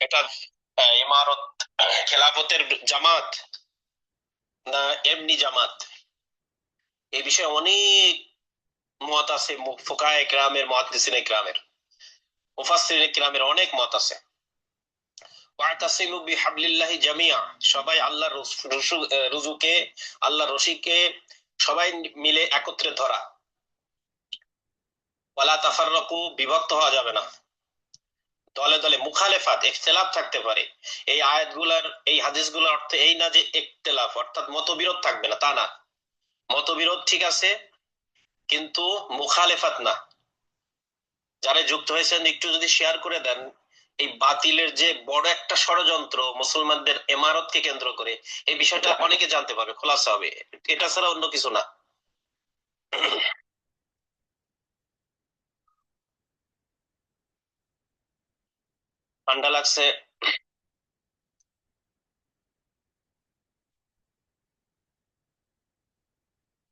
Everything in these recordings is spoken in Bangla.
এটা ইমারত খেলাফতের জামাত না এমনি জামাত, এই বিষয়ে অনেক মত আছে। ফুকায়ে কেরামের, মুহাদ্দিসিনে কেরামের, মুফাসসিরিনে কেরামের অনেক মত আছে। ওয়াতাসিমু বিহাবলিল্লাহি জামিয়া, সবাই আল্লাহর রুজুকে, আল্লাহর রশিকে সবাই মিলে একত্রে ধরা। ওয়ালা তাফাররাকু, বিভক্ত হওয়া যাবে না। দলে দলে মুখালেফাত, ইখতিলাফ থাকতে পারে। এই আয়াতগুলার, এই হাদিসগুলোর অর্থ এই না যে ইখতিলাফ অর্থাৎ মতবিরোধ থাকবে না, তা না। মতবিরোধ ঠিক আছে, কিন্তু মুখালেফাত না। যারা যুক্ত হয়েছেন একটু যদি শেয়ার করে দেন, এই বাতিলের যে বড় একটা ষড়যন্ত্র মুসলমানদের ইমারতকে কেন্দ্র করে, এই বিষয়টা অনেকে জানতে পারবে, খোলাসা হবে। এটা ছাড়া অন্য কিছু না। ঠান্ডা লাগছে।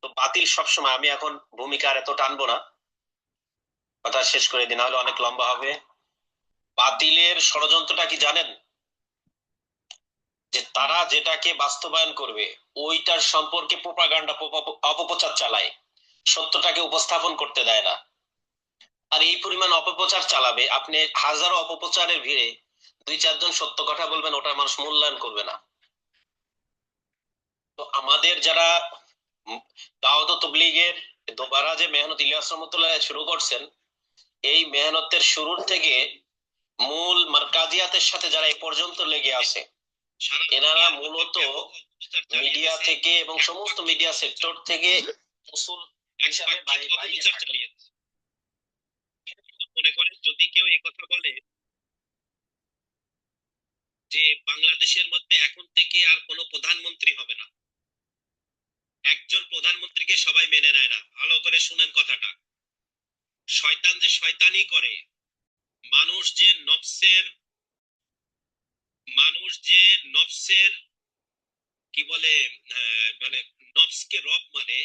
তো বাতিল সবসময়, আমি এখন ভূমিকা আর এত টানবো না, কথা শেষ করে দিন, নাহলে অনেক লম্বা হবে। বাতিলের ষড়যন্ত্রটা কি জানেন? যে তারা যেটাকে বাস্তবায়ন করবে ওইটার সম্পর্কে প্রোপাগান্ডা, অপপ্রচার চালায়, সত্যটাকে উপস্থাপন করতে দেয় না। আর এই পরিমাণ অপপ্রচার চালাবে, আপনি হাজারো অপপ্রচারের ভিড়ে দুই চারজন সত্য কথা বলবেন, ওটা মানুষ মূল্যায়ন করবে না। তো আমাদের যারা দাওয়াত ও তাবলীগের দোবারা যে মেহনত ইলিয়াস রহমতুল্লাহ শুরু করছেন, এই মেহনতের শুরুর থেকে মূল মার্কাজিয়াতের সাথে যারা এই পর্যন্ত লেগে আছে, এনারা মূলত মিডিয়া থেকে এবং সমস্ত মিডিয়া সেক্টর থেকে উসুল হিসাবে চালিয়েছে। মনে করেন যদি কেউ এই কথা বলে যে বাংলাদেশের মধ্যে এখন থেকে আর কোনো প্রধানমন্ত্রী হবে না, একজন প্রধানমন্ত্রীকে সবাই মেনে নেয় না, ভালো করে শুনেন কথাটা। শয়তান যে শয়তানি করে, মানুষ যে নফসের, মানুষ যে নফসের কি বলে, মানে নফসকে রব মানে,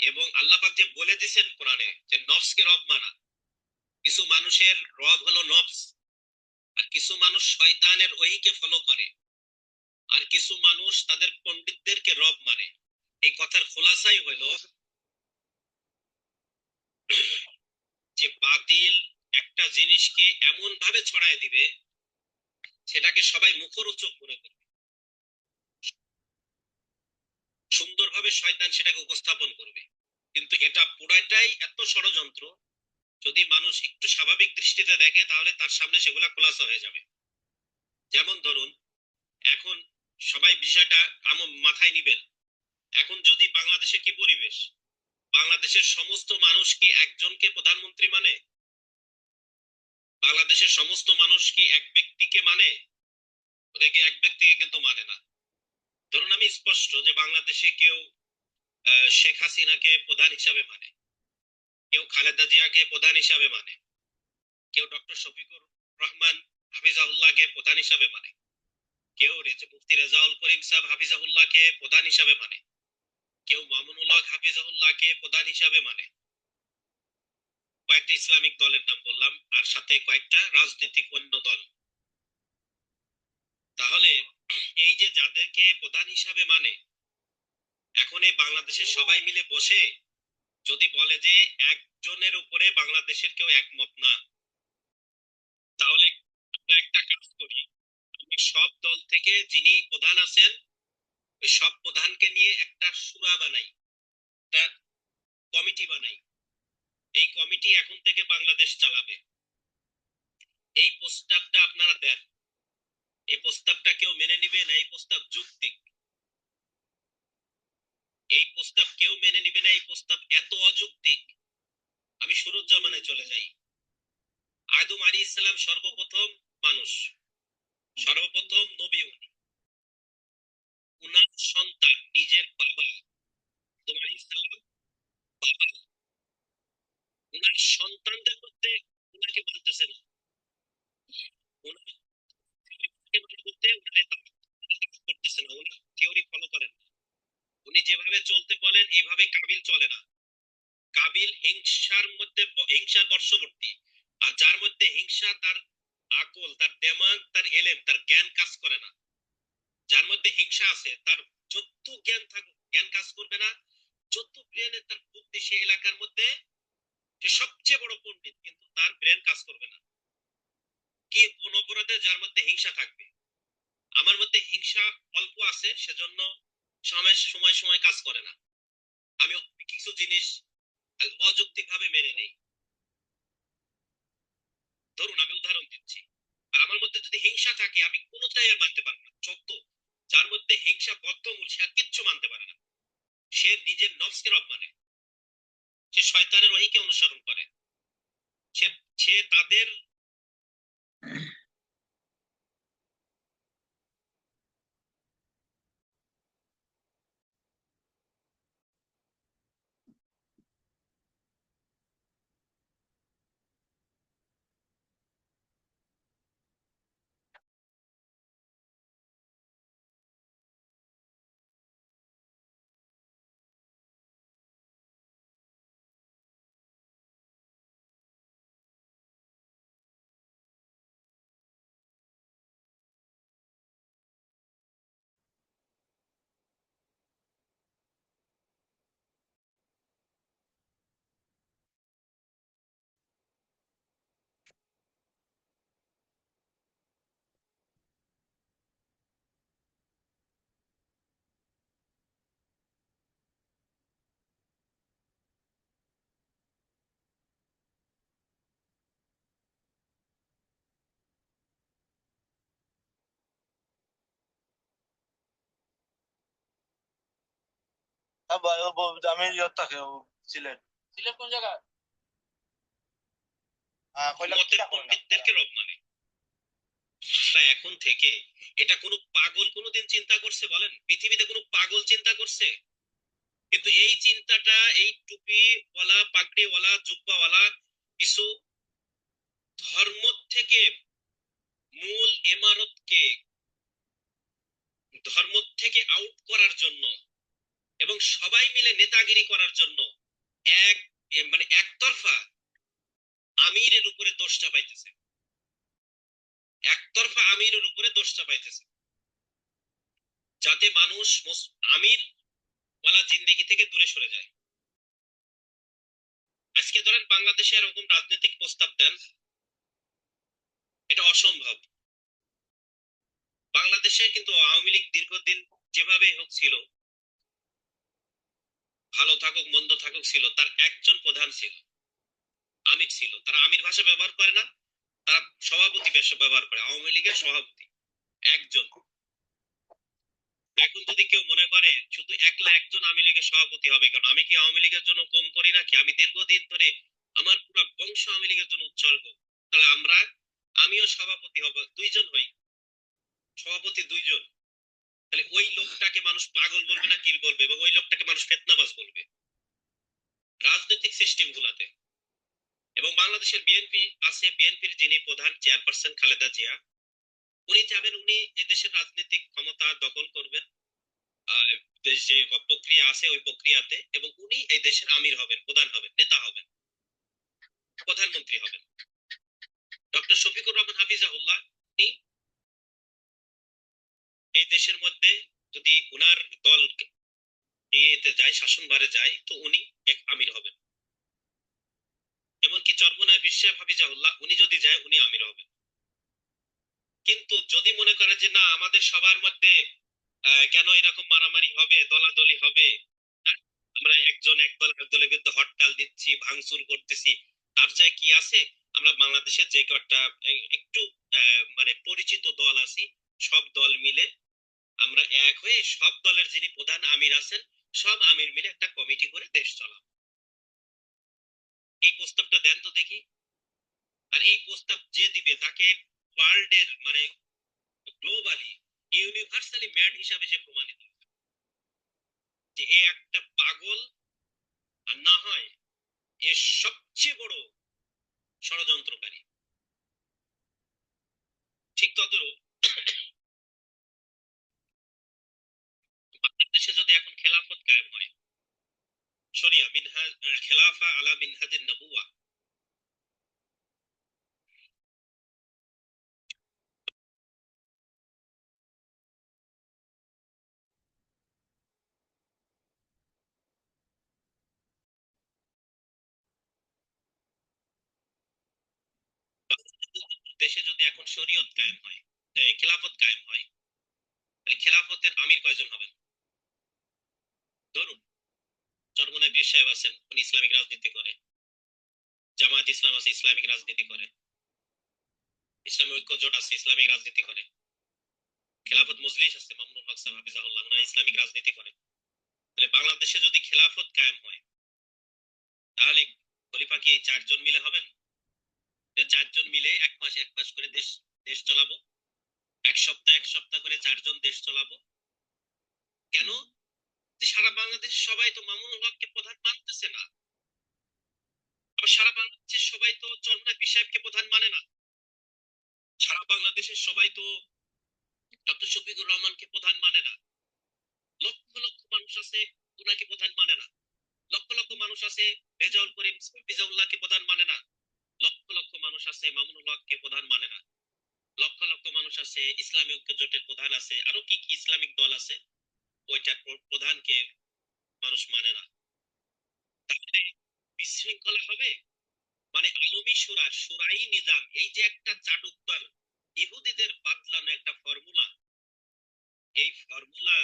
এবং আল্লাহ পাক যে বলে দিয়েছেন কোরআনে যে নফসকে রব মানা। কিছু মানুষের রব হলো নফস, আর কিছু মানুষ শয়তানের ওহিকে ফলো করে, আর কিছু মানুষ তাদের পণ্ডিতদেরকে রব মানে। এই কথার খোলাসাই হলো যে বাতিল একটা জিনিসকে এমন ভাবে ছড়ায় দিবে, সেটাকে সবাই মুখরোচক মনে করবে, সুন্দরভাবে শয়তান সেটাকে উপস্থাপন করবে। কিন্তু এটা পুরাটাই এত ষড়যন্ত্র, যদি মানুষ একটু স্বাভাবিক দৃষ্টিতে দেখে তাহলে তার সামনে সেগুলা খোলাসা হয়ে যাবে। যেমন ধরুন, এখন সবাই বিষয়টা মাথায় নিবেন। এখন যদি বাংলাদেশে কি পরিবেশ, বাংলাদেশের সমস্ত মানুষ কি একজনকে প্রধানমন্ত্রী মানে? বাংলাদেশের সমস্ত মানুষ কি এক ব্যক্তিকে মানে? ওদেরকে এক ব্যক্তিকে কিন্তু মানে না। ধরুন আমি স্পষ্ট যে বাংলাদেশে কেউ শেখ হাসিনাকে প্রধান হিসাবে মানে, কেউ খালেদা জিয়াকে প্রধান হিসাবে মানে, কেউ ডক্টর শফিকুর রহমান হাফিজাহুল্লাহকে প্রধান হিসাবে মানে, কেউ মুফতি রেজাউল করিম সাহেব হাফিজাহুল্লাহকে প্রধান হিসাবে মানে, কেউ মামুনুল হক হাফিজাহুল্লাহকে প্রধান হিসাবে মানে। কয়েকটা ইসলামিক দলের নাম বললাম, আর সাথে কয়েকটা রাজনৈতিক অন্য দল। তাহলে এই যে যাদেরকে প্রধান হিসাবে মানে, এখন এই বাংলাদেশের সবাই মিলে বসে যদি বলে যে একজনের উপরে বাংলাদেশের কেউ একমত না, তাহলে আমরা একটা কাজ করি, আমরা সব দল থেকে যিনি প্রধান আছেন ওই সব প্রধানকে নিয়ে একটা সূরা বানাই, একটা কমিটি বানাই। এই কমিটি এখন থেকে বাংলাদেশ চালাবে। এই প্রস্তাবটা আপনারা দেন, এই প্রস্তাবটা কেউ মেনে নিবে না, এই প্রস্তাব যৌক্তিক, এই প্রস্তাব কেউ মেনে নিবে না, এই প্রস্তাব এত অযৌক্তিক। আমি শুরুর জামানায় চলে যাই। আদম আলাইহিস সালাম সর্বপ্রথম মানুষ, সর্বপ্রথম নবী উনি। উনার সন্তান নিজের বাবা আদম আলাইহিস সালাম, বাবা, উনার সন্তানদের মধ্যে উনাকে মানতেছে না, উনার করতে উনারে করতেছে না, উনার থিওরি ফলো করেন না। উনি যেভাবে চলতে বলেন এইভাবে কাবিল চলে না। কাবিল হিংসার মধ্যে, হিংসার বর্ষবর্তী, আর যার মধ্যে হিংসা তার আকল, তার দেমাগ, তার এলেম, তার জ্ঞান কাজ করে না। যার মধ্যে হিংসা আছে তার যত জ্ঞান থাকুক জ্ঞান কাজ করবে না। যত ব্রেনে তার বুদ্ধি, সে এলাকার মধ্যে সে সবচেয়ে বড় পণ্ডিত, কিন্তু তার ব্রেন কাজ করবে না। কি কোন অপরাধে? যার মধ্যে হিংসা থাকবে। আমার মধ্যে হিংসা অল্প আছে, সেজন্য সময় সময় সময় কাজ করে না। আমি কিছু জিনিস অযৌক্তিক ভাবে মেনে নেই। ধরুন আমি উদাহরণ দিচ্ছি, আর আমার মধ্যে যদি হিংসা থাকে আমি কোনোটাই আর মানতে পারবো না। যত যার মধ্যে হিংসা বদ্ধমূল, সে আর কিচ্ছু মানতে পারে না। সে নিজের নফসকে রব মানে, সে শয়তানের ওহীকে অনুসরণ করে। সে সে তাদের আমি ইয়ত থাকে সিলেট। সিলেট কোন জায়গা? মতের পণ্ডিতদেরকে রব মানে। তা এখন থেকে এটা কোনো পাগল কোনোদিন চিন্তা করছে বলেন? পৃথিবীতে কোনো পাগল চিন্তা করছে? কিন্তু এই চিন্তাটা এই টুপিওয়ালা, পাগড়িওয়ালা, জুব্বাওয়ালা কিছু ধর্ম থেকে মূল ইমারতকে ধর্ম থেকে আউট করার জন্য এবং সবাই মিলে নেতাগিরি করার জন্য এক মানে একতরফা আমিরের উপরে দোষ চাপাইতেছে। একতরফা আমিরের উপরে দোষ চাপাইতেছে, যাতে মানুষ আমির ওয়ালা জিন্দেগি থেকে দূরে সরে যায়। আজকে ধরেন বাংলাদেশে এরকম রাজনৈতিক প্রস্তাব দেন, এটা অসম্ভব। বাংলাদেশে কিন্তু আওয়ামী লীগ দীর্ঘদিন যেভাবে হোক ছিল, ভালো থাকুক মন্দ থাকুক ছিল, তার একজন প্রধান ছিল, আমির ছিল। তারা আমির ভাষা ব্যবহার করে না, তারা সভাপতি ভাষা ব্যবহার করে। আওয়ামী লীগের সভাপতি একজন। এখন যদি কেউ মনে করে শুধু একলা একজন আওয়ামী লীগের সভাপতি হবে, কারণ আমি কি আওয়ামী লীগের জন্য কম করি নাকি? আমি দীর্ঘদিন ধরে আমার পুরো বংশ আওয়ামী লীগের জন্য উৎসর্গ। তাহলে আমিও সভাপতি হব, দুইজন হই, সভাপতি দুইজন। তাহলে ওই লোকটাকে মানুষ পাগল বলবে না কি বলবে? এবং ওই লোকটাকে মানুষ ফেতনাবাজ বলবে রাজনৈতিক সিস্টেম গুলাতে। এবং বাংলাদেশের বিএনপি আছে, বিএনপির যিনি প্রধান চেয়ারপারসন খালেদা জিয়া, উনি যাবেন, উনি এদেশের রাজনৈতিক ক্ষমতা দখল করবেন, যে প্রক্রিয়া আছে ওই প্রক্রিয়াতে, এবং উনি এই দেশের আমির হবেন, প্রধান হবেন, নেতা হবেন, প্রধানমন্ত্রী হবেন। ডক্টর শফিকুর রহমান হাফিজাহুল্লাহ, উনি এই দেশের মধ্যে যদি উনার দল ইয়েতে যায়, শাসনভারে যায়, তো উনি এক আমির হবেন। এমনকি চরমোনাই বিশ্বাস হাফিজাহুল্লাহ, উনি যদি যায় উনি আমির হবেন। কিন্তু যদি মনে করে যে না, আমাদের সবার মধ্যে কেন এরকম মারামারি হবে, দলাদলি হবে, হ্যাঁ, আমরা একজন এক দলের বিরুদ্ধে হরতাল দিচ্ছি, ভাঙচুর করতেছি, তার চাই কি আছে, আমরা বাংলাদেশের যে কয়েকটা একটু মানে পরিচিত দল আছি, সব দল মিলে আমরা এক হয়ে সব দলের যিনি প্রধান আমির আছেন, সব আমির মিলে একটা কমিটি করে দেশ চালাবো। এই প্রস্তাবটা দেন তো দেখি। আর এই প্রস্তাব যে দিবে তাকে ওয়ার্ল্ডের মানে গ্লোবালি, ইউনিভার্সালি ম্যাড হিসাবে সে প্রমাণিত, যে এ একটা পাগল, আর না হয় এ সবচেয়ে বড় ষড়যন্ত্রকারী। ঠিক তদরূপ বাংলাদেশে যদি এখন খেলাফত কায়েম হয়, শরিয়া মিনহাজ, খেলাফা আলা মিনহাজের নবুয়া, দেশে যদি এখন শরীয়ত কায়েম হয়, খেলাফত কায়েম হয়, তাহলে খেলাফতের আমির কয়জন হবেন? ধরুন চরমোনাই পীর সাহেব আছেন, উনি ইসলামিক রাজনীতি করে। জামায়াত ইসলাম আছে, ইসলামিক রাজনীতি করে। ইসলামী ঐক্য জোট আছে, ইসলামিক রাজনীতি করে। খেলাফত মজলিস আছে, মামুনুল হক সাহেব হাফিজাহুল্লাহ, উনি ইসলামিক রাজনীতি করে। তাহলে বাংলাদেশে যদি খেলাফত কায়েম হয়, তাহলে খলিফা কি এই চারজন মিলে হবেন? চারজন মিলে এক মাস করে দেশ দেশ চালাবো, এক সপ্তাহ করে চারজন দেশ চালাবো। কেন? যে সারা বাংলাদেশের সবাই তো মামুনুল হককে প্রধান মানতেছে না, আবার সারা বাংলাদেশের সবাই তো চরমোনাই পীর সাহেবকে প্রধান মানে না, সারা বাংলাদেশের সবাই তো ডক্টর শফিকুর রহমানকে প্রধান মানে না। লক্ষ লক্ষ মানুষ আছে উনাকে প্রধান মানে না। লক্ষ লক্ষ মানুষ আছে রেজাউল করিম ফিজাউল্লাহকে প্রধান মানে না। লক্ষ লক্ষ মানুষ আছে মামুনুল হককে প্রধান মানে না। লক্ষ লক্ষ মানুষ আছে ইসলামী ঐক্য জোটের প্রধান আছে, আরো কি কি ইসলামিক দল আছে, ওইটার প্রধানকে মানুষ মানে না। তাহলে বিশৃঙ্খলা হবে। মানে আলমী সুরার সুরাই নিজাম, এই যে একটা চাটুকার ইহুদিদের বাতলানো একটা ফর্মুলা, এই ফর্মুলা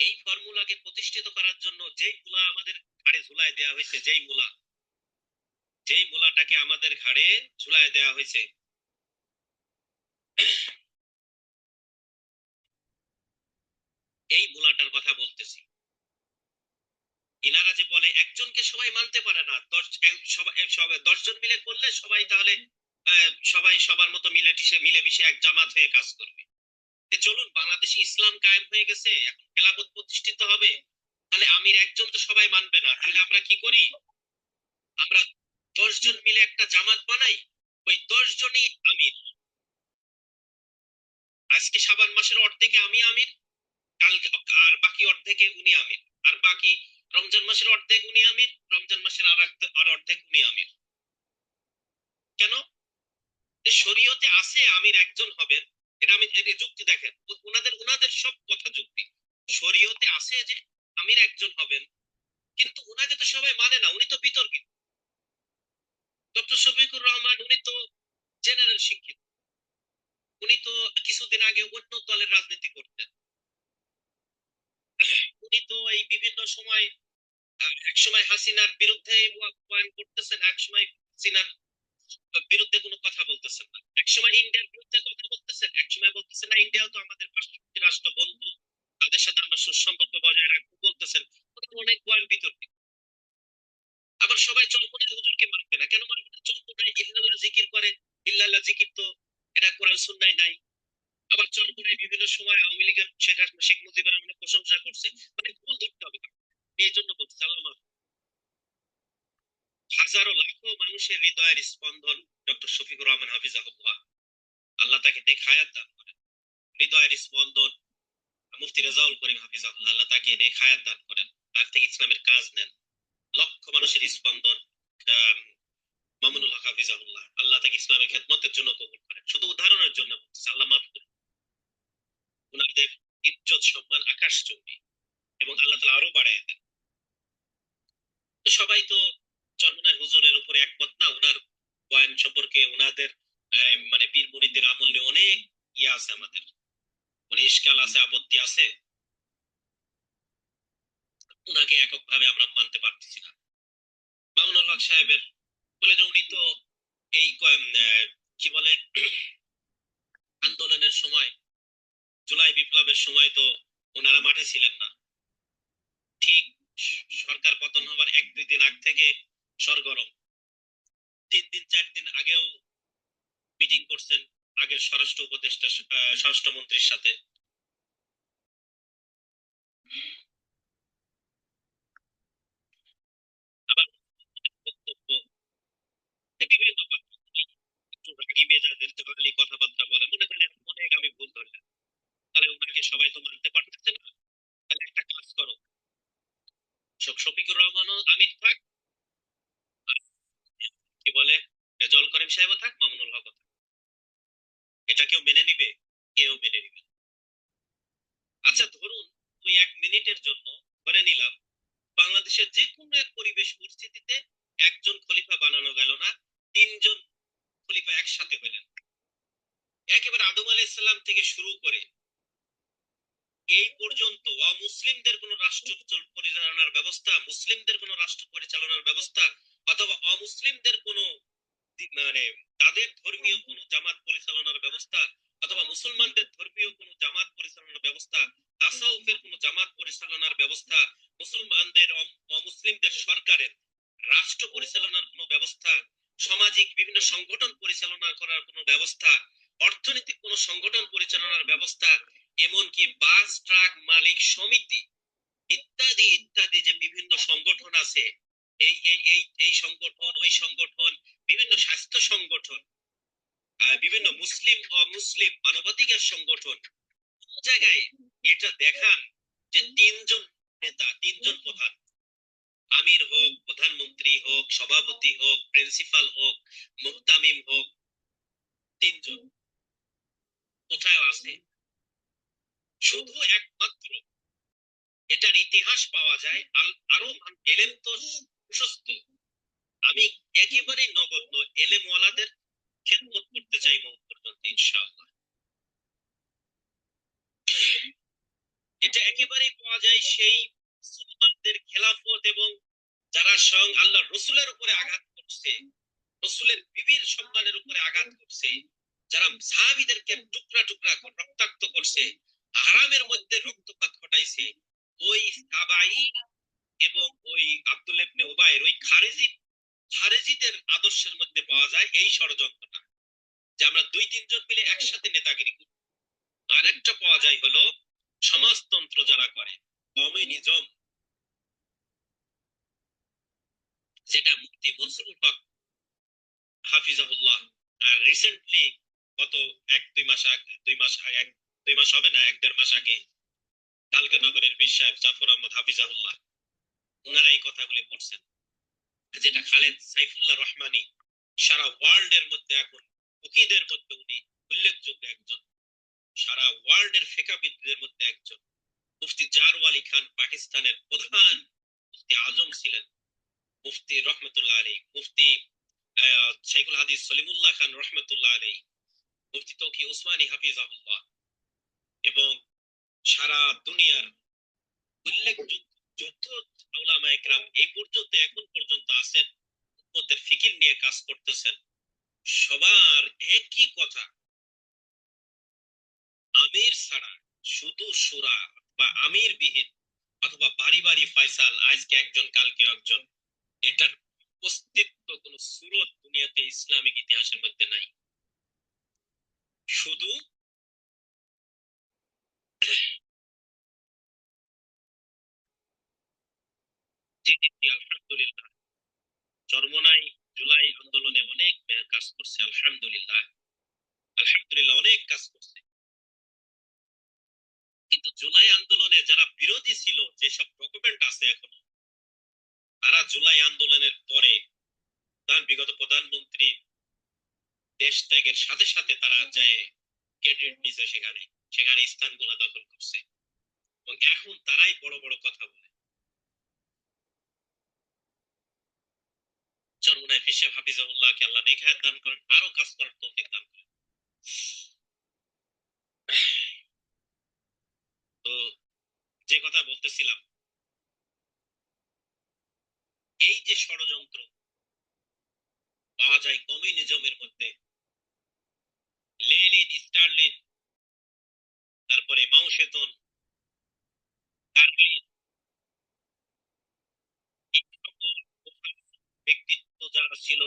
এই ফর্মুলাকে প্রতিষ্ঠিত করার জন্য যেই মূলা আমাদের ঘাড়ে ঝুলায় দেওয়া হয়েছে, যেই মূলাটাকে আমাদের ঘাড়ে ঝুলায় দেওয়া হয়েছে, এই মূলাটার কথা বলতেছি। ইনারা যে বলে একজনকে সবাই মানতে পারে না, 10 জন মিলে করলে সবাই তাহলে সবাই সবার মতো মিলেমিশে এক জামাত হয়ে কাজ করবে। চলুন বাংলাদেশে ইসলাম কায়েম হয়ে গেছে, এখন খেলাফত প্রতিষ্ঠিত হবে, তাহলে আমির একজন তো সবাই মানবে না, তাহলে আমরা কি করি? আমরা 10 জন মিলে একটা জামাত বানাই, ওই 10 জনই আমির। আজকে শাবান মাসের অর্ধেকে আমি আমির, কাল আর বাকি অর্ধেকে উনি আমির, আর বাকি রমজান মাসের অর্ধেক উনি আমির, রমজান মাসের আর অর্ধেক উনি আমির। কেন? শরীয়তে আছে আমির একজন হবেন, এটা আমি যুক্তি দেখেন, উনাদের সব কথা যুক্তি। শরীয়তে আছে যে আমির একজন হবেন, কিন্তু উনাকে তো সবাই মানে না, উনি তো বিতর্কিত। ডক্টর শফিকুর রহমান উনি তো জেনারেল শিক্ষিত, উনি তো কিছুদিন আগে অন্য দলের রাজনীতি করতেন। উনি তো এই বিভিন্ন সময় এক সময় হাসিনার বিরুদ্ধে বয়ান করতেছেন, এক সময় হাসিনার বিরুদ্ধে কোনো কথা বলতেছেন না, এক সময় ইন্ডিয়ার বিরুদ্ধে কথা বলতেছেন, এক সময় বলতেছেন না ইন্ডিয়াও তো আমাদের পার্শ্ববর্তী রাষ্ট্র, বন্ধু, তাদের সাথে আমরা সুসম্পর্ক বজায় রাখবো বলতেছেন। অনেক বয়ান বিতর্কিত। আবার সবাই চরমোনাই হুজুরকে মানবে না, কেন মানবে না? চরমোনাই ইল্লাল্লাহ জিকির করে, ইল্লাল্লাহ জিকির তো এটা কোরআন সুন্নায় নাই। আবার চরমোনাই বিভিন্ন সময় আওয়ামী লীগের শেখ মুজিবের অনেক প্রশংসা করছে। মানে ভুল ধরতে হবে, এই জন্য বলছি আল্লাহ মাফ। হাজারো লাখো মানুষের হৃদয়ের স্পন্দন ডক্টর শফিকুর রহমান হাফিজাহুল্লাহ, আল্লাহ তাকে নেক হায়াত দান করেন। হৃদয়ের স্পন্দন মুফতি রেজাউল করিম হাফিজাহুল্লাহ, আল্লাহ তাকে নেক হায়াত দান করেন, তার থেকে ইসলামের কাজ নেন। লক্ষ মানুষের স্পন্দন মামুনুল হক হাফিজাহুল্লাহ, আল্লাহ তাকে ইসলামের খেদমতের জন্য কবুল করেন। শুধু উদাহরণের জন্য বলতেছি, আল্লাহ মাফ করুন। উনাদের ইজ্জত সম্মান আকাশ চুম্বি, এবং আল্লাহ তাআলা আরো বাড়ায় দেন। তো সবাই তো চরমোনাই হুজুরের উপরে একমত না, উনার বয়ান সম্পর্কে উনাদের মানে পীর মুরিদদের আমল নিয়ে অনেক ইয়ে আছে, আমাদের মানে ইশকাল আছে, আপত্তি আছে। উনাকে এককভাবে আমরা মানতে পারতেছি না। মামুনুল হক সাহেবের বলে যে উনি তো এই কি বলে আন্দোলনের সময়, জুলাই বিপ্লবের সময় তো ওনারা মাঠে ছিলেন না। ঠিক সরকার পতন হবার 1-2 দিন আগ থেকে সরগরম, 3 দিন 4 দিন আগেও মিটিং করছেন আগের স্বরাষ্ট্র উপদেষ্টা স্বরাষ্ট্রমন্ত্রীর সাথে। আবার বক্তব্য বিভিন্ন একটু রাগী মেজাজের খালি কথাবার্তা বলে, মনে করেন অনেক আমি ভুল ধরলাম, তাহলে ওনাকে সবাই তো মানতে পারতেছে না। তাহলে একটা কাজ করো, শফিকুর রহমানও আমির থাক, আর কি বলে রেজাউল করিম সাহেবও থাক, মামুনুল হক থাক। এটা কেউ মেনে নিবে? কেউ মেনে নিবে না। আচ্ছা ধরুন তুই 1 মিনিটের জন্য ধরে নিলাম বাংলাদেশের যে কোনো এক পরিবেশ পরিস্থিতিতে একজন খলিফা বানানো গেল না, তিনজন খলিফা একসাথে হলেন। একেবারে আদম আলাইহিস সালাম থেকে শুরু করে এই পর্যন্ত অমুসলিমদের কোন রাষ্ট্র পরিচালনার ব্যবস্থা, মুসলিমদের কোন রাষ্ট্র পরিচালনার ব্যবস্থা, অথবা অমুসলিমদের কোন মানে তাদের ধর্মীয় কোন জামাত পরিচালনার ব্যবস্থা, অথবা মুসলমানদের ধর্মীয় কোন জামাত পরিচালনার ব্যবস্থা, তাসাউফের কোন জামাত পরিচালনার ব্যবস্থা, মুসলমানদের অমুসলিমদের সরকারের রাষ্ট্র পরিচালনার কোন ব্যবস্থা, সামাজিক বিভিন্ন সংগঠন পরিচালনা করার কোন ব্যবস্থা, অর্থনৈতিক কোন সংগঠন পরিচালনার ব্যবস্থা, এমনকি বাস ট্রাক মালিক সমিতি ইত্যাদি ইত্যাদি যে বিভিন্ন সংগঠন আছে, এই সংগঠন ওই সংগঠন, বিভিন্ন স্বাস্থ্য সংগঠন, বিভিন্ন মুসলিম অমুসলিম মানবাধিকার সংগঠন, কোন জায়গায় এটা দেখান যে তিনজন নেতা, তিনজন প্রধান, আমির হোক, প্রধানমন্ত্রী হোক, সভাপতি হোক, প্রিন্সিপাল হোক, মুহতামিম হোক, তিনজন কোথায় আছে? শুধু একমাত্র এটার ইতিহাস পাওয়া যায়। আরো এলেম তো প্রশস্ত, আমি একেবারেই নগণ্য এলেম ওয়ালাদের খেদমত করতে চাই মত পর্যন্ত ইনশাআল্লাহ। এটা একেবারেই পাওয়া যায় সেই মুসলমানদের খেলাফত এবং যারা স্বয়ং আল্লাহ রসুলের উপরে আঘাত করছে, রসুলের বিবির সম্মানের উপরে আঘাত করছে, যারা সাহাবীদেরকে টুকরা টুকরা রক্তাক্ত করছে, হারামের মধ্যে রক্তপাত ঘটাইছে, ওই সাবাই এবং ওই আব্দুল ইবনে উবাইর, ওই খারেজিদের আদর্শের মধ্যে পাওয়া যায় এই ষড়যন্ত্রটা, যে আমরা দুই তিনজন মিলে একসাথে নেতাগিরি করি। আর একটা পাওয়া যায় হলো সমাজতন্ত্র যারা করে, কমিউনিজম, যেটা মুফতি মনসুরুল হক হাফিজাহুল্লাহ আর রিসেন্টলি গত এক দুই মাস আগে, দুই মাস হবে না, এক দেড় মাস আগে কালকা নগরের বীর সাহেব জাফর আহমদ হাফিজাহুল্লাহ, ওনারা এই কথাগুলি বলছেন, যেটা খালেদ সাইফুল্লাহ রহমানী সারা ওয়ার্ল্ড এর মধ্যে এখন ফকিদের মধ্যে উনি উল্লেখযোগ্য একজন, সারা ওয়ার্ল্ড এর ফিকাহবিদদের মধ্যে একজন। মুফতি জারওয়ালি খান পাকিস্তানের প্রধান মুফতি আজম ছিলেন, মুফতি রহমতুল্লাহ আলী, মুফতি শাইখুল হাদিস সলিমুল্লাহ খান রহমতুল্লাহ আলী, মুফতি তৌকি উসমানী হাফিজাহুল্লাহ, এবং সারা দুনিয়ার উল্লেখযোগ্য যত উলামা একরাম এই পর্যন্ত এখন পর্যন্ত আছেন, উম্মতের ফিকির নিয়ে কাজ করতেছেন, সবার একই কথা, আমির ছাড়া, শুধু সুরা বা আমির বিহীন অথবা বাড়ি বাড়ি ফয়সাল, আজকে একজন কালকে একজন, এটার অস্তিত্ব কোন সুরত দুনিয়াতে ইসলামিক ইতিহাসের মধ্যে নাই। শুধু আলহামদুলিল্লাহ চরমনাই জুলাই আন্দোলনে অনেক কাজ করছে, আলহামদুলিল্লাহ, আলহামদুলিল্লাহ অনেক কাজ করছে। কিন্তু জুলাই আন্দোলনে যারা বিরোধী ছিল, যেসব ডকুমেন্ট আছে এখনো, তারা জুলাই আন্দোলনের পরে তার বিগত প্রধানমন্ত্রী দেশ ত্যাগের সাথে সাথে তারা যায় ক্যাডেট নিছে, সেখানে সেখানে স্থানগুলো দখল করছে, এবং এখন তারাই বড় বড় কথা বলে। চরমনায় ফিশে হাফিজাহুল্লাহকে আল্লাহ নেখায়াত দান করেন, আরো কাজ করার তৌফিক দান করেন। তো যে কথা বলতেছিলাম, এই যে ষড়যন্ত্র পাওয়া যায় কমিউনিজমের মধ্যে, লেনিন, স্টালিন, তারপরে মাও সেতুং, কার্গিল, এই সকল ব্যক্তিত্ব যারা ছিল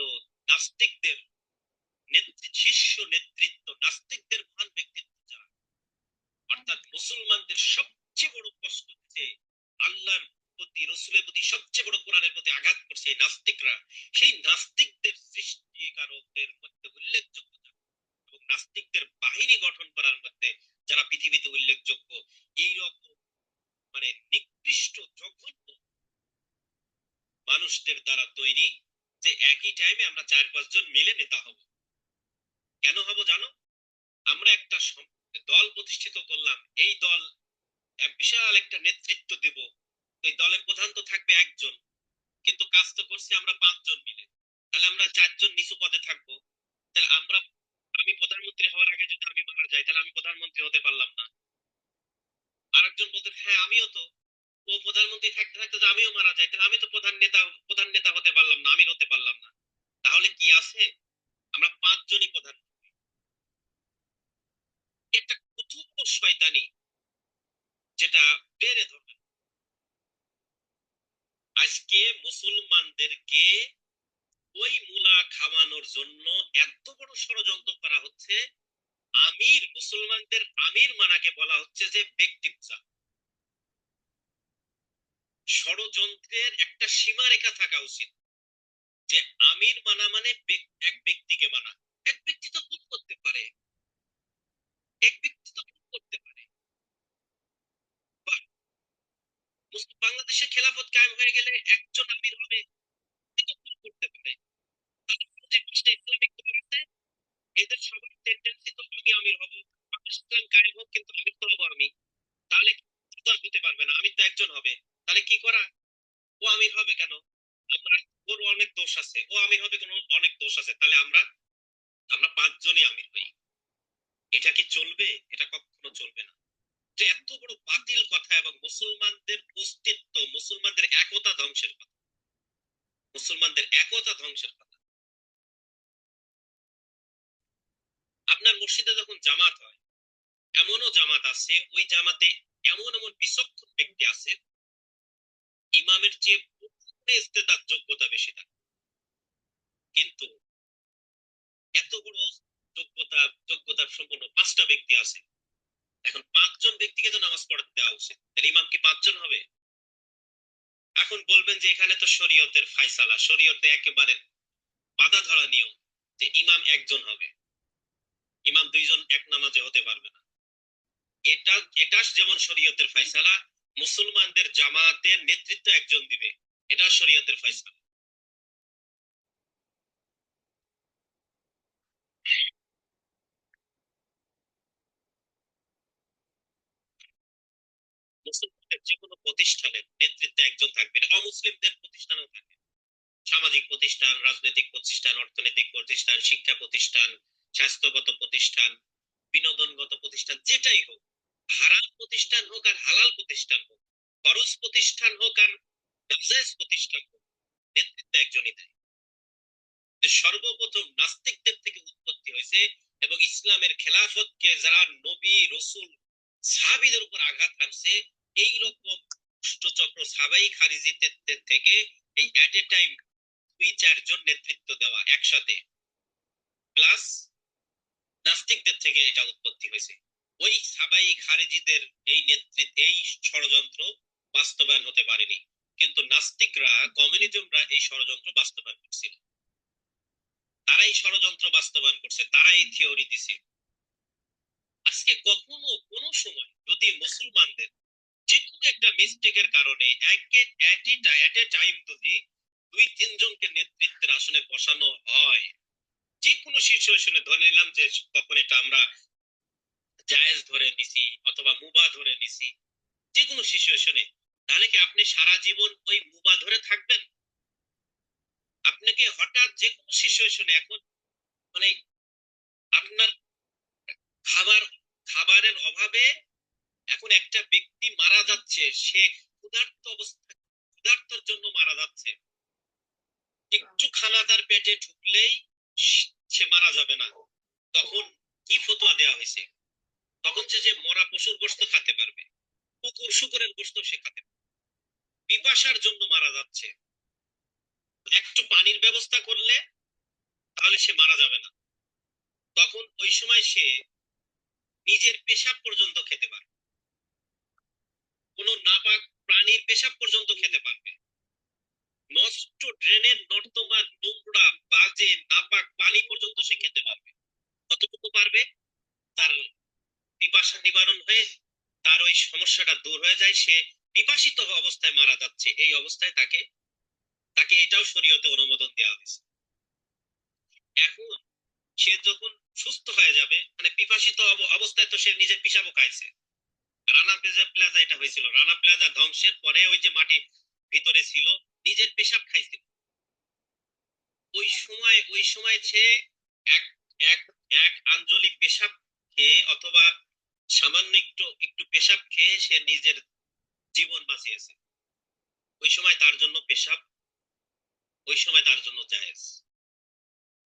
নাস্তিকদের শীর্ষ নেতৃত্ব, নাস্তিকদের মহান ব্যক্তিত্ব যারা, অর্থাৎ মুসলমানদের সবচেয়ে বড় কষ্ট হচ্ছে আল্লাহর প্রতি, রসুলের প্রতি, সবচেয়ে বড় কোরআনের প্রতি আঘাত করছে এই নাস্তিকরা। সেই নাস্তিকদের সৃষ্টিকারকদের মধ্যে উল্লেখযোগ্য এবং নাস্তিকদের বাহিনী গঠন করার মধ্যে যারা পৃথিবীতে উল্লেখযোগ্য, এইরকম মানে নিকৃষ্ট জঘন্য মানুষদের দ্বারা তৈরি, যে একই টাইমে আমরা 4-5 জন মিলে নেতা হব। কেন হব জানো? আমরা একটা দল প্রতিষ্ঠিত করলাম, এই দল বিশাল একটা নেতৃত্ব দেব, এই দলের প্রধান তো থাকবে একজন, কিন্তু কাজ তো করছি আমরা 5 জন মিলে, তাহলে আমরা 4 জন নিচু পদে থাকবো। তাহলে আমি প্রধানমন্ত্রী হওয়ার আগে যদি আমি মারা যাই তাহলে আমি প্রধানমন্ত্রী হতে পারলাম না। আরেকজন বলতে হ্যাঁ আমিও তো, ও প্রধানমন্ত্রী থাকতে থাকতে তো আমিও মারা যাই, তাহলে আমি তো প্রধান নেতা হতে পারলাম না, আমি হতে পারলাম না। তাহলে কি আছে, আমরা 5 জনই প্রধান। একটা কঠোর শয়তানি যেটা বেড়ে ধরবে। আজকে মুসলমানদেরকে ওই মূলা খাওয়ানোর জন্য এত বড় ষড়যন্ত্র করা হচ্ছে। মুসলমানদের আমির মানাকে বলা হচ্ছে যে ব্যক্তিত্ব। ষড়যন্ত্রের একটা সীমারেখা থাকা উচিত, যে আমির মানা মানে এক ব্যক্তিকে মানা। এক ব্যক্তি তো ভুল করতে পারে, এক ব্যক্তি তো ভুল করতে পারে। বাংলাদেশে খেলাফত কায়েম হয়ে গেলে একজন আমির হবে, তিনি তো ভুল করতে পারে। তারপরে যে 5টা ইসলামিক দল আছে, এদের সবার টেন্ডেন্সি তো আমি আমির হব, ইসলাম কায়েম হোক কিন্তু আমির তো হবো আমি। তাহলে তো আর হতে পারবে না, আমির তো একজন হবে। তাহলে কি করা, ও আমির হবে কেন, আমরা, ওর অনেক দোষ আছে, ও আমির হবে কেন, অনেক দোষ আছে, তাহলে আমরা আমরা 5 জনই আমির হই। এটা কি চলবে? এটা কখনো চলবে না। যে এত বড় বাতিল কথা এবং মুসলমানদের অস্তিত্ব, মুসলমানদের একতা ধ্বংসের কথা, মুসলমানদের একতা ধ্বংসের কথা। আপনার মসজিদে যখন জামাত হয়, এমনও জামাত আছে, ওই জামাতে এমন এমন বিচক্ষণ ব্যক্তি আছে, ইমামের চেয়ে ইস্তেতার যোগ্যতা বেশি থাকে, কিন্তু এত বড় যোগ্যতার সম্পন্ন 5টা ব্যক্তি আছে। এখন 5 জন ব্যক্তিকে তো নামাজ পড়াতে দেওয়া উচিত, তাহলে ইমাম কি 5 জন হবে? এখন বলবেন যে এখানে তো শরীয়তের ফায়সালা, শরীয়তে একেবারে বাধা ধরা নিয়ম যে ইমাম একজন হবে, ইমাম 2 জন এক নামাজে হতে পারবে না। এটা এটা যেমন শরীয়তের ফায়সালা, মুসলমানদের জামাতের নেতৃত্ব একজন দিবে, এটা শরীয়তের ফায়সালা। মুসলমানদের যে কোনো প্রতিষ্ঠানের নেতৃত্বে একজন থাকবে, এটা অমুসলিমদের প্রতিষ্ঠানেও থাকে। সামাজিক প্রতিষ্ঠান, রাজনৈতিক প্রতিষ্ঠান, অর্থনৈতিক প্রতিষ্ঠান, শিক্ষা প্রতিষ্ঠান, স্বাস্থ্যগত প্রতিষ্ঠান, বিনোদনগত প্রতিষ্ঠান, যেটাই হোক, হারাম প্রতিষ্ঠান হোক আর হালাল প্রতিষ্ঠান হোক, ফরজ প্রতিষ্ঠান হোক আর নাজায়েজ প্রতিষ্ঠান হোক, নেতৃত্ব একজনই দেয়। সর্বপ্রথম নাস্তিকদের থেকে উৎপত্তি হয়েছে, এবং ইসলামের খেলাফতকে যারা নবী রসুল সাহাবীদের উপর আঘাত হানছে, এইরকম দুষ্টচক্র সাহাবাই খারিজিদের থেকে এই এট এ টাইম 2-4 জন নেতৃত্ব দেওয়া একসাথে, প্লাস নাস্তিকদের থেকে এটা উৎপত্তি হয়েছে। ওই সাহাবাই খারিজিদের এই নেতৃত্ব, এই ষড়যন্ত্র বাস্তবায়ন হতে পারেনি, কিন্তু নাস্তিকরা, কমিউনিজমরা এই ষড়যন্ত্র বাস্তবায়ন করছিল। তারাই ষড়যন্ত্র বাস্তবায়ন করছে, তারাই থিওরি দিছে। আজকে কখনো কোনো সময় যদি মুসলমানদের যে কোনো একটা মিস্টেকের কারণে এট এ টাইম যদি 2-3 জনকে নেতৃত্বের আসনে বসানো হয়, যে কোনো সিচুয়েশনে, ধরে নিলাম যে তখন এটা আমরা জায়েজ ধরে নিছি অথবা মুবা ধরে নিছি, যে কোনো সিচুয়েশনে, তাহলে কি আপনি সারা জীবন ওই মুবা ধরে থাকবেন? আপনাকে হঠাৎ যে কোনো সিচুয়েশনে, এখন মানে আপনার খাবার খাবারের অভাবে এখন একটা ব্যক্তি মারা যাচ্ছে, সে ক্ষুধার্তর জন্য মারা যাচ্ছে, একটু খানা তার পেটে ঢুকলেই সে মারা যাবে না, তখন কি ফতোয়া দেওয়া হয়েছে? তখন যে মরা পশুর গোশত খেতে পারবে, শুকরের গোশত সে খেতে পারবে। পিপাসার জন্য মারা যাচ্ছে, একটু পানির ব্যবস্থা করলে তাহলে সে মারা যাবে না, তখন ওই সময় সে নিজের পেশাব পর্যন্ত খেতে পারবে, কোন নাপাক প্রাণীর পেশাব পর্যন্ত খেতে পারবে, নষ্ট ড্রেনের নর্দমা নোংরা বাজে নাপাক পানি পর্যন্ত সে খেতে পারবে। কতটুকু পারবে? তার পিপাসা নিবারণ হয়ে তার ওই সমস্যাটা দূর হয়ে যায়, সে পিপাসিত অবস্থায় মারা যাচ্ছে, এই অবস্থায় তাকে তাকে এটাও শরীয়তে অনুমোদন দেওয়া হয়েছে। এখন সে যখন সুস্থ হয়ে যাবে, মানে পিপাসিত অবস্থায় তো সে নিজের পিসাবও খাইছে। রানা প্লাজা এটা হয়েছিল, রানা প্লাজা ধ্বংসের পরে ওই যে মাটি ভিতরে ছিল, নিজের পেশাব খাইছিল। ওই সময় সে এক এক এক আঞ্জলি পেশাব খেয়ে অথবা সামান্য একটু একটু পেশাব খেয়ে সে নিজের জীবন বাঁচিয়েছে। ওই সময় তার জন্য পেশাব, ওই সময় তার জন্য জায়েজ।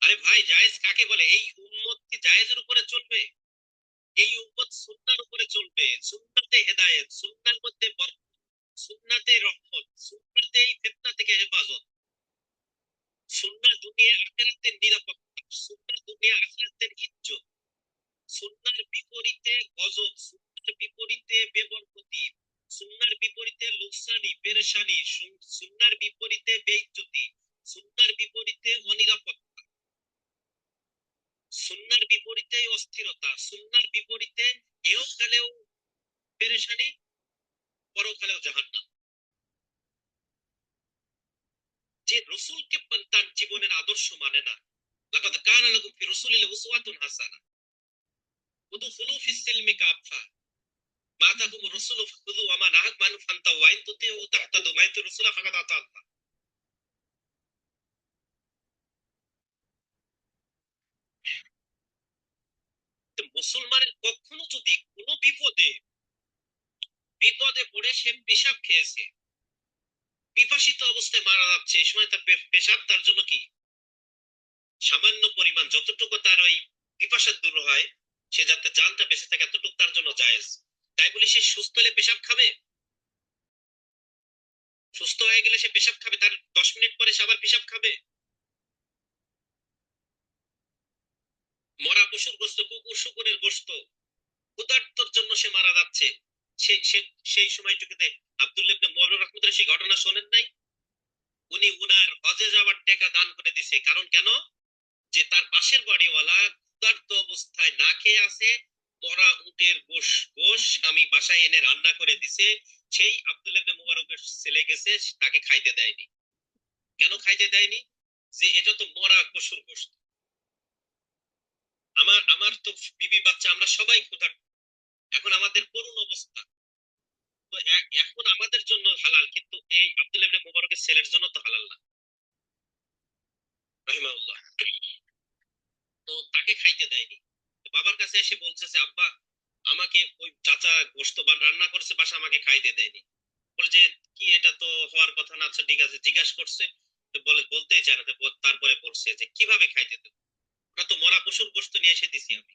আরে ভাই, জায়েজ কাকে বলে? এই উম্মত কি জায়েজের উপরে চলবে? এই উম্মত সুন্নাহর উপরে চলবে। সুন্নাতে হেদায়েত, সুন্নাহর মধ্যে বরকত, সুন্নাতে রহমত, সুন্নাতেই ফিতনা থেকে হেফাজত, সুন্নাহ দুনিয়া আখিরাতের নিরাপত্তা, সুন্নাহ দুনিয়া আখিরাতের ইজ্জত, সুন্নাহর বিপরীতে গজব, সুন্নাহর বিপরীতে বেবরকতি, সুন্নাহর বিপরীতে লোকসানি পেরেশানি, সুন্নাহর বিপরীতে বেইজ্জতি, সুন্নাহর বিপরীতে অনিরাপত্তা, সুন্নাহর বিপরীতে অস্থিরতা, সুন্নাহর বিপরীতে ইহকালেও পেরেশানি, পরকালেও জাহান্নাম। যে রসুলকে তার জীবনের আদর্শ মানে না, লাকাদ কানা লাকুম ফি রাসূলিল্লাহি উসওয়াতুন হাসানাহ উদখুলু ফিস সিলমি কাফা মা আতাকুম রাসূলু ফাখুযু ওয়া মা নাহাকুম আনহু ফান্তাহু ওয়া ইন তুতিউ তাহতাদু মা ইউতির রাসূলা ফাকাদ আতা আল্লাহ। তো মুসলমানের কখনো যদি কোনো বিপদে বিপদে পড়ে সে পেশাব খেয়েছে, বিপাসিত অবস্থায় মারা যাচ্ছে, এই সময় তার পেশাব তার জন্য কি সামান্য পরিমাণ, যতটুকু তার ওই পিপাসা দূর হয়, সে যাতে জানটা বেঁচে থাকে এতটুকু তার জন্য জায়েজ। তাই বলে সে সুস্থ হলে পেশাব খাবে? সুস্থ হয়ে গেলে সে পেশাব খাবে? তার 10 মিনিট পরে সে আবার পেশাব খাবে? মরা পশুর গোস্ত, কুকুর শুকুরের গোস্ত, ক্ষুধার্তর জন্য সে মারা যাচ্ছে, সেই সময়টুকুতে আব্দুল্লাহ ইবনে মুবারক রাহমাতুল্লাহ সেই ঘটনা শোনেন নাই? উনি উনার হজে যাওয়ার টাকা দান করে দিছে। কারণ কেন? যে তার পাশের বাড়িওয়ালা ক্ষুধার্ত অবস্থায় না খেয়ে আছে, মরা উটের গোশ গোশ আমি বাসায় এনে রান্না করে দিছে, সেই আব্দুল্লাহ ইবনে মুবারকের ছেলে গেছে, তাকে খাইতে দেয়নি। কেন খাইতে দেয়নি? যে এটা তো মরা পশুর গোশত। আমার আমার তো বিবি বাচ্চা, আমরা সবাই ক্ষুধার্ত। এখন আমাদের করুণ অবস্থা, তো এখন আমাদের জন্য হালাল, কিন্তু এই আব্দুল্লাহ ইবনে মুবারকের ছেলের জন্য তো হালাল না, রাহিমাহুল্লাহ। তো তাকে খাইতে দেয়নি। তো বাবার কাছে এসে বলছে যে আব্বা, আমাকে ওই চাচা গোশত রান্না করছে বাসা, আমাকে খাইতে দেয়নি। বলছে কি, এটা তো হওয়ার কথা না। আচ্ছা ঠিক আছে, জিজ্ঞাসা করছে, তো বলতেই চায় না। তো তারপরে বলছে যে কিভাবে খাইতে দেবো, ওরা তো মরা পশুর গোশত নিয়ে এসে দিছি আমি,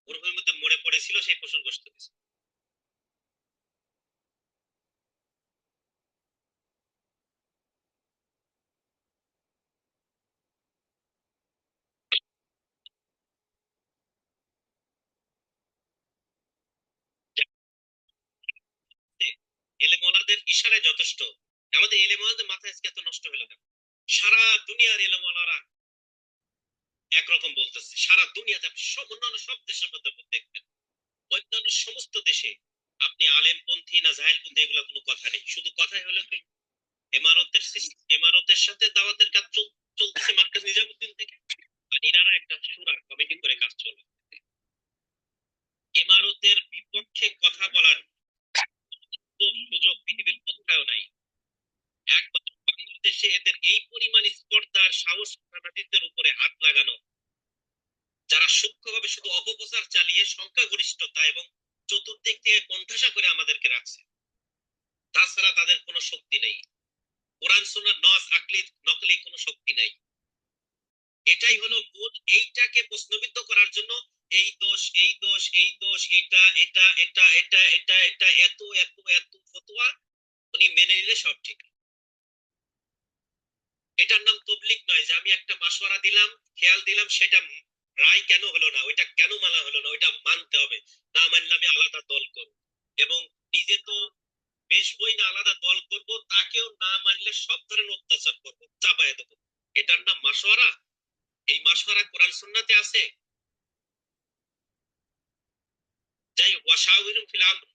মরুভূমির মধ্যে মরে পড়েছিল, সেই পশুর গোশত দিছি। এলেমওয়ালাদের ইশারায় যথেষ্ট। আমাদের এলেমওয়ালাদের মাথা আজকে এত নষ্ট হলো কেন? সারা দুনিয়ার এলেমওয়ালারা একরকম বলতেছে, সারা দুনিয়াতে সব অন্যান্য সব দেশের মধ্যে দেখবেন, অন্যান্য সমস্ত দেশে আপনি আলেমপন্থী না জাহেলপন্থী এগুলো কোনো কথা নেই, শুধু কথাই হলো কি এমারতের সাথে দাওয়াতের কাজ চলতেছে মার্কাজ নিজামুদ্দিন থেকে, আর ইনারা একটা সুরা কমিটি করে কাজ চলে। এমারতের বিপক্ষে কথা বলার সুযোগ পৃথিবীর কোথাও নাই, একমাত্র বাংলাদেশে এদের এই পরিমাণ স্পর্ধার সাহস সাংবাদিকদের উপরে হাত লাগানো, যারা সূক্ষ্মভাবে শুধু অপপ্রচার চালিয়ে সংখ্যাগরিষ্ঠতা এবং চতুর্দিক থেকে কোণঠাসা করে আমাদেরকে রাখছে, তাছাড়া তাদের কোনো শক্তি নেই। কোরআন সুন্নাহ নস আকলি নকলি কোনো শক্তি নাই। এটাই হলো মূল। এইটাকে প্রশ্নবিদ্ধ করার জন্য এই দোষ, এই দোষ, এই দোষ, এটা এটা এটা এটা এটা এটা এত এত এত ফতোয়া, উনি মেনে নিলে সব ঠিক। এটার নাম তবলিগ নয়, যে আমি একটা মাসওয়ারা দিলাম, খেয়াল দিলাম, সেটা রায় কেন হলো না, ওইটা কেন মানা হলো না, ওইটা মানতে হবে। না মানলে আমি আলাদা দল করব, এবং নিজে তো বেশবই না, আলাদা দল করব, তাকেও না মানলে সব ধরনের অত্যাচার করব, চাপায় দেবো। এটার নাম মাসওয়ারা? এই মাসওয়ারা কোরআন সুন্নাতে আছে? যাই হোক, ওয়াশাউরিহুম ফিল আমর,